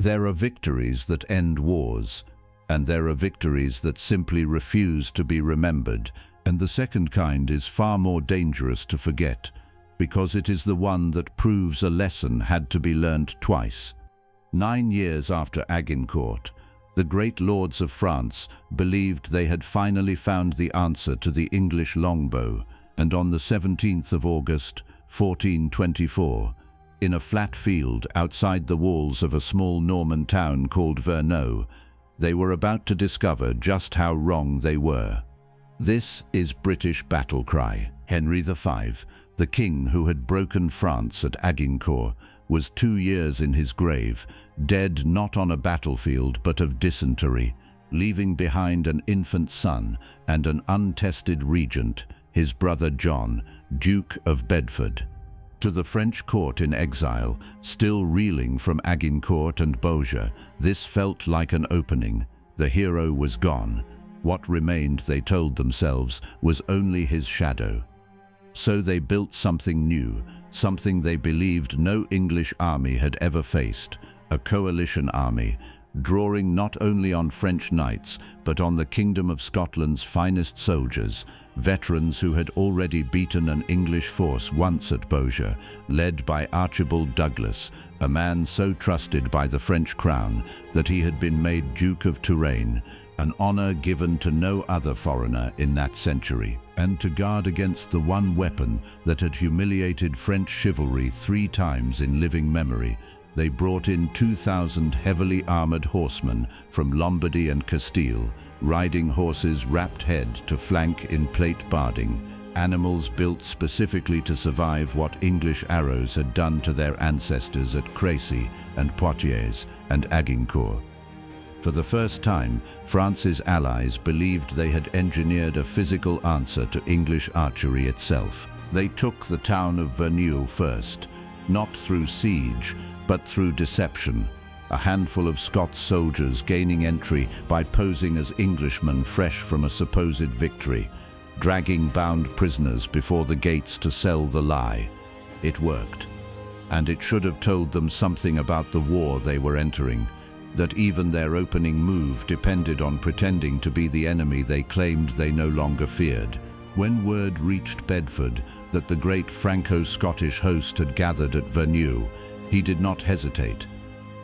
There are victories that end wars, and there are victories that simply refuse to be remembered, and the second kind is far more dangerous to forget, because it is the one that proves a lesson had to be learned twice. 9 years after Agincourt, the great lords of France believed they had finally found the answer to the English longbow, and on the 17th of August, 1424, in a flat field outside the walls of a small Norman town called Verneuil, they were about to discover just how wrong they were. This is British battle cry. Henry V, the king who had broken France at Agincourt, was 2 years in his grave, dead not on a battlefield but of dysentery, leaving behind an infant son and an untested regent, his brother John, Duke of Bedford. To the French court in exile, still reeling from Agincourt and Beaujeu, this felt like an opening. The hero was gone. What remained, they told themselves, was only his shadow. So they built something new, something they believed no English army had ever faced, a coalition army, drawing not only on French knights, but on the Kingdom of Scotland's finest soldiers, veterans who had already beaten an English force once at Beaujeu, led by Archibald Douglas, a man so trusted by the French crown that he had been made Duke of Touraine, an honor given to no other foreigner in that century, and to guard against the one weapon that had humiliated French chivalry 3 times in living memory. They brought in 2,000 heavily armored horsemen from Lombardy and Castile, riding horses wrapped head to flank in plate barding, animals built specifically to survive what English arrows had done to their ancestors at Crécy and Poitiers and Agincourt. For the first time, France's allies believed they had engineered a physical answer to English archery itself. They took the town of Verneuil first, not through siege, but through deception, a handful of Scots soldiers gaining entry by posing as Englishmen fresh from a supposed victory, dragging bound prisoners before the gates to sell the lie. It worked, and it should have told them something about the war they were entering, that even their opening move depended on pretending to be the enemy they claimed they no longer feared. When word reached Bedford that the great Franco-Scottish host had gathered at Verneuil, he did not hesitate.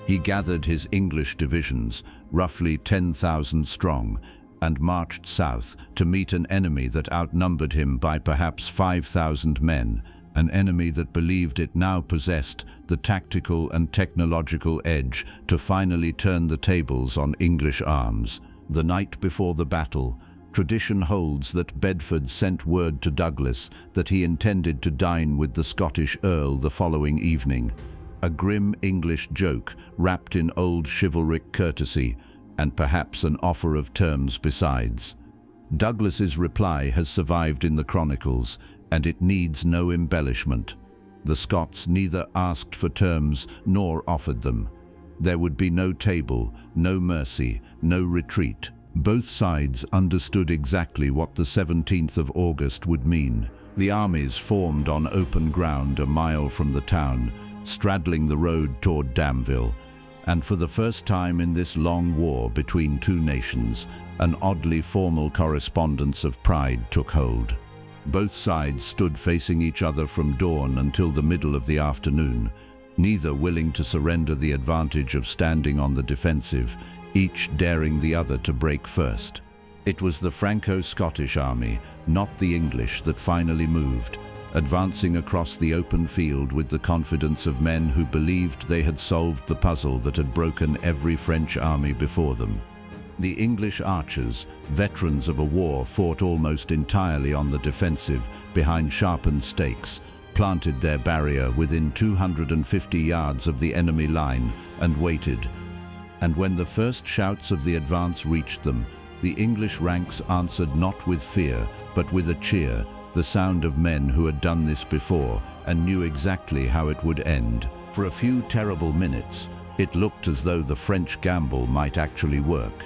He gathered his English divisions, roughly 10,000 strong, and marched south to meet an enemy that outnumbered him by perhaps 5,000 men, an enemy that believed it now possessed the tactical and technological edge to finally turn the tables on English arms. The night before the battle, tradition holds that Bedford sent word to Douglas that he intended to dine with the Scottish Earl the following evening, a grim English joke wrapped in old chivalric courtesy, and perhaps an offer of terms besides. Douglas's reply has survived in the chronicles, and it needs no embellishment. The Scots neither asked for terms nor offered them. There would be no table, no mercy, no retreat. Both sides understood exactly what the 17th of August would mean. The armies formed on open ground a mile from the town, straddling the road toward Damville, and for the first time in this long war between two nations, an oddly formal correspondence of pride took hold. Both sides stood facing each other from dawn until the middle of the afternoon, neither willing to surrender the advantage of standing on the defensive, each daring the other to break first. It was the Franco-Scottish army, not the English, that finally moved, advancing across the open field with the confidence of men who believed they had solved the puzzle that had broken every French army before them. The English archers, veterans of a war fought almost entirely on the defensive behind sharpened stakes, planted their barrier within 250 yards of the enemy line and waited. And when the first shouts of the advance reached them, the English ranks answered not with fear, but with a cheer, the sound of men who had done this before and knew exactly how it would end. For a few terrible minutes, it looked as though the French gamble might actually work.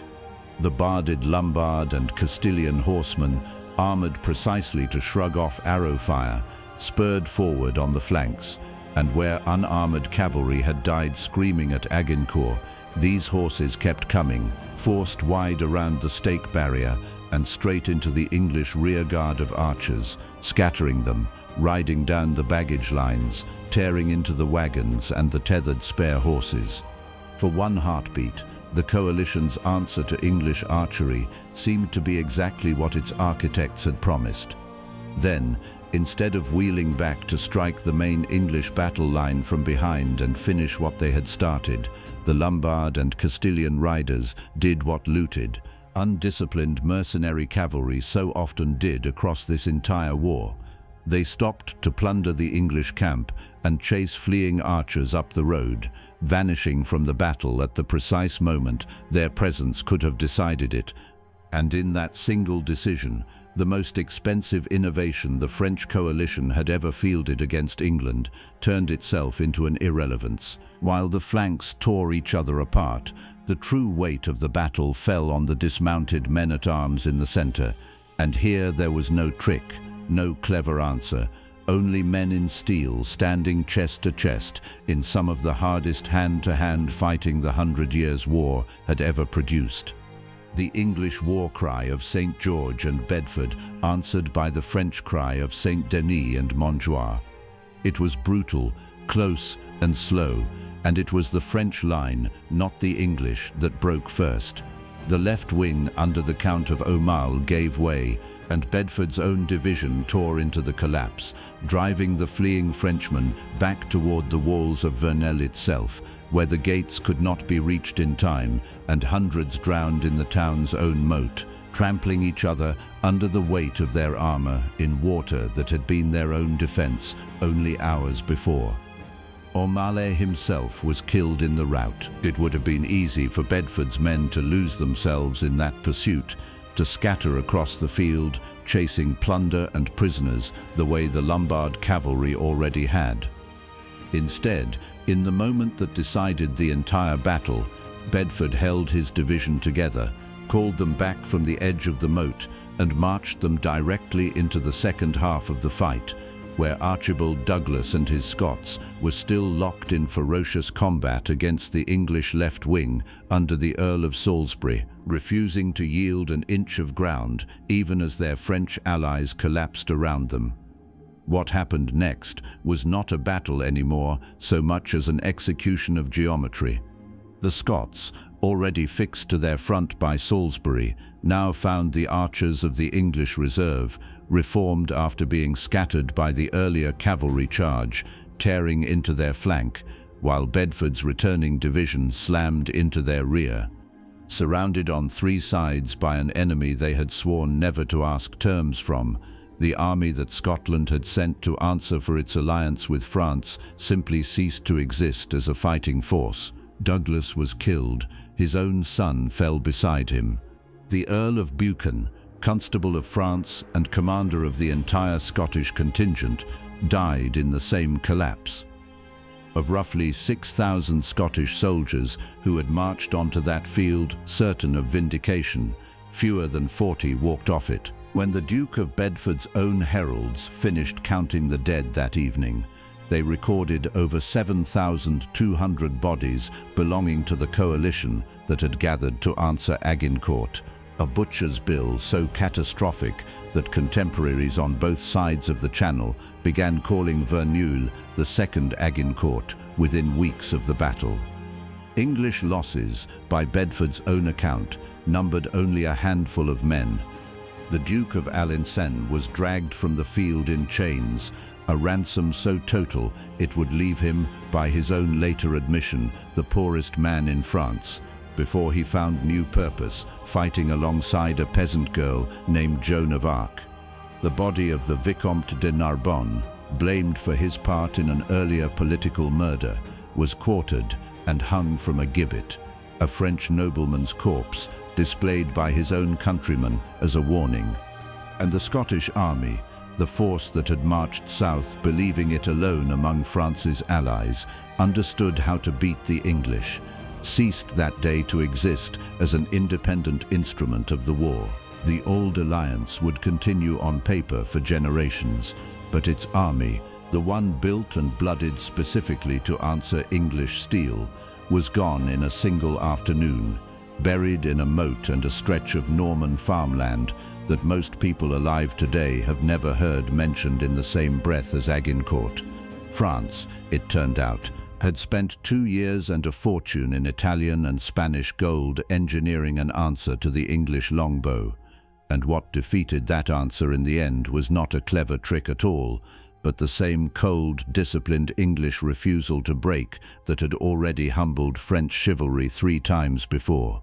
The barded Lombard and Castilian horsemen, armored precisely to shrug off arrow fire, spurred forward on the flanks, and where unarmored cavalry had died screaming at Agincourt, These horses kept coming, forced wide around the stake barrier and straight into the English rear guard of archers, scattering them, riding down the baggage lines, tearing into the wagons and the tethered spare horses. For one heartbeat, the coalition's answer to English archery seemed to be exactly what its architects had promised. Then, instead of wheeling back to strike the main English battle line from behind and finish what they had started, the Lombard and Castilian riders did what looted, undisciplined mercenary cavalry so often did across this entire war. They stopped to plunder the English camp and chase fleeing archers up the road, vanishing from the battle at the precise moment their presence could have decided it. And in that single decision, the most expensive innovation the French coalition had ever fielded against England turned itself into an irrelevance. While the flanks tore each other apart, the true weight of the battle fell on the dismounted men-at-arms in the center. And here there was no trick, no clever answer, only men in steel standing chest to chest in some of the hardest hand-to-hand fighting the 100 Years' War had ever produced. The English war cry of St. George and Bedford answered by the French cry of St. Denis and Montjoie. It was brutal, close and slow, and it was the French line, not the English, that broke first. The left wing under the Count of Aumale gave way, and Bedford's own division tore into the collapse, driving the fleeing Frenchmen back toward the walls of Verneuil itself, where the gates could not be reached in time, and hundreds drowned in the town's own moat, trampling each other under the weight of their armor in water that had been their own defense only hours before. Aumale himself was killed in the rout. It would have been easy for Bedford's men to lose themselves in that pursuit, to scatter across the field, chasing plunder and prisoners the way the Lombard cavalry already had. Instead, in the moment that decided the entire battle, Bedford held his division together, called them back from the edge of the moat, and marched them directly into the second half of the fight, where Archibald Douglas and his Scots were still locked in ferocious combat against the English left wing under the Earl of Salisbury, refusing to yield an inch of ground even as their French allies collapsed around them. What happened next was not a battle anymore so much as an execution of geometry. The Scots, already fixed to their front by Salisbury, now found the archers of the English reserve, reformed after being scattered by the earlier cavalry charge, tearing into their flank, while Bedford's returning division slammed into their rear. Surrounded on three sides by an enemy they had sworn never to ask terms from, the army that Scotland had sent to answer for its alliance with France simply ceased to exist as a fighting force. Douglas was killed. His own son fell beside him. The Earl of Buchan, Constable of France and commander of the entire Scottish contingent, died in the same collapse. Of roughly 6,000 Scottish soldiers who had marched onto that field certain of vindication, fewer than 40 walked off it. When the Duke of Bedford's own heralds finished counting the dead that evening, they recorded over 7,200 bodies belonging to the coalition that had gathered to answer Agincourt, a butcher's bill so catastrophic that contemporaries on both sides of the Channel began calling Verneuil the second Agincourt within weeks of the battle. English losses, by Bedford's own account, numbered only a handful of men. The Duke of Alençon was dragged from the field in chains, a ransom so total it would leave him, by his own later admission, the poorest man in France, before he found new purpose, fighting alongside a peasant girl named Joan of Arc. The body of the Vicomte de Narbonne, blamed for his part in an earlier political murder, was quartered and hung from a gibbet, a French nobleman's corpse, displayed by his own countrymen as a warning. And the Scottish army, the force that had marched south believing it alone among France's allies, understood how to beat the English, ceased that day to exist as an independent instrument of the war. The old alliance would continue on paper for generations, but its army, the one built and blooded specifically to answer English steel, was gone in a single afternoon, buried in a moat and a stretch of Norman farmland that most people alive today have never heard mentioned in the same breath as Agincourt. France, it turned out, had spent 2 years and a fortune in Italian and Spanish gold engineering an answer to the English longbow. And what defeated that answer in the end was not a clever trick at all, but the same cold, disciplined English refusal to break that had already humbled French chivalry 3 times before.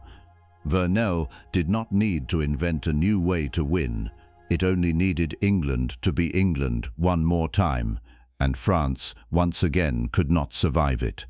Verneuil did not need to invent a new way to win. It only needed England to be England one more time, and France once again could not survive it.